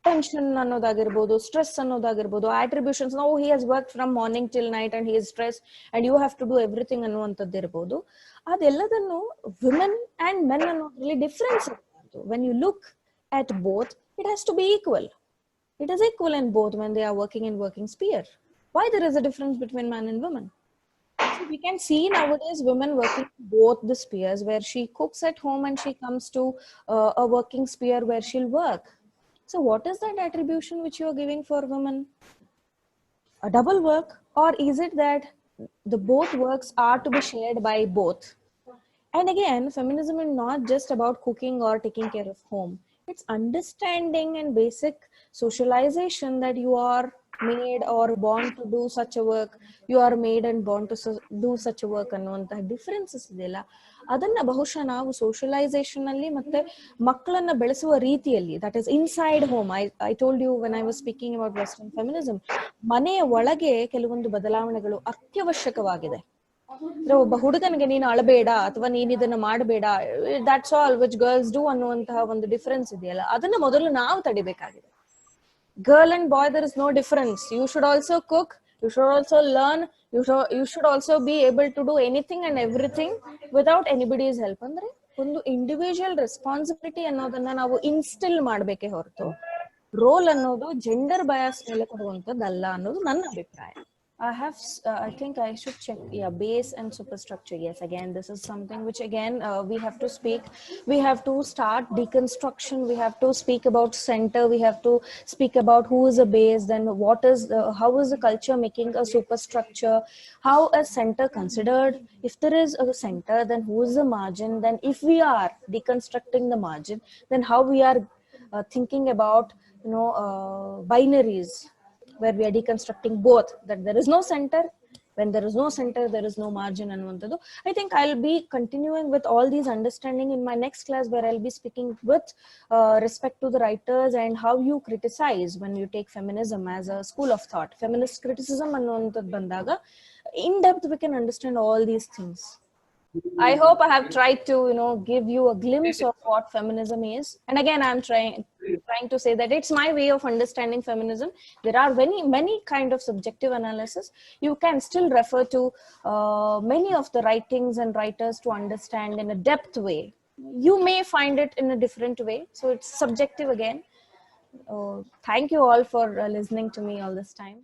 ಟೆನ್ಷನ್ ಅನ್ನೋದಾಗಿರ್ಬೋದು, ಸ್ಟ್ರೆಸ್ ಅನ್ನೋದಾಗಿರ್ಬೋದು, attributions, he has worked from morning till night and he is stressed and you have to do everything ಅನ್ನುವಂಥದ್ದು ಇರ್ಬೋದು. ಅದೆಲ್ಲದನ್ನು women and men ಅನ್ನೋದ್ರಲ್ಲಿ ಡಿಫ್ರೆನ್ಸ್ ಇರಬಾರ್ದು. When you look at both, it has to be equal. It is equal in both when they are working in working sphere. Why there is a difference between man and woman? So we can see nowadays women working both the spheres, where she cooks at home and she comes to a working sphere where she'll work. So what is that attribution which you are giving for women? A double work? Or is it that the both works are to be shared by both? And again, feminism is not just about cooking or taking care of home. It's understanding and basic socialization that you are made or born to do such a work, you are made and born to do such a work ಅನ್ನುವಂತಹ differences ಇದೆಯಲ್ಲ, ಅದನ್ನ ಬಹುಶಃ ನಾವು socialisation ಅಲ್ಲಿ ಮತ್ತೆ ಮಕ್ಕಳನ್ನ ಬೆಳೆಸುವ ರೀತಿಯಲ್ಲಿ, that is inside home. I told you when I was speaking about western feminism, ಮನೆಯ ಒಳಗೆ ಕೆಲವೊಂದು ಬದಲಾವಣೆಗಳು ಅತ್ಯವಶ್ಯಕವಾಗಿದೆ. ಒಬ್ಬ ಹುಡುಗನಿಗೆ ನೀನು ಅಳಬೇಡ ಅಥವಾ ನೀನ್ ಇದನ್ನ ಮಾಡಬೇಡ, that's all which girls do ಅನ್ನುವಂತಹ ಒಂದು ಡಿಫರೆನ್ಸ್ ಇದೆಯಲ್ಲ, ಅದನ್ನ ಮೊದಲು ನಾವು ತಡಿಬೇಕಾಗಿದೆ. Girl and boy, there is no difference. You should also cook, you should also learn, you should also be able to do anything and everything without anybody's help. ಅಂದ್ರೆ ಒಂದು individual responsibility ಅನ್ನೋದನ್ನ ನಾವು instil ಮಾಡ್ಬೇಕೇ ಹೊರತು roll ಅನ್ನೋದು gender bias ಮೇಲೆ ಕೊಡುವಂತದ್ದಲ್ಲ ಅನ್ನೋದು ನನ್ನ ಅಭಿಪ್ರಾಯ. I think I should check. Yeah, base and superstructure. Yes, again, this is something which again we have to speak. We have to start deconstruction. We have to speak about center. We have to speak about who is a base. Then what is how is the culture making a superstructure? How is center considered? If there is a center, then who is the margin? Then if we are deconstructing the margin, then how we are thinking about binaries, where we are deconstructing both, that there is no center. When there is no center, there is no margin ಅನ್ನುವಂಥದ್ದು. I think I'll be continuing with all these understanding in my next class, where I'll be speaking with respect to the writers and how you criticize when you take feminism as a school of thought. Feminist criticism ಅನ್ನುವಂಥದ್ದು ಬಂದಾಗ in depth we can understand all these things. I hope I have tried to, give you a glimpse of what feminism is. And again, I'm trying to say that it's my way of understanding feminism. There are many kind of subjective analysis. You can still refer to many of the writings and writers to understand in a depth way. You may find it in a different way. So it's subjective again. Thank you all for listening to me all this time.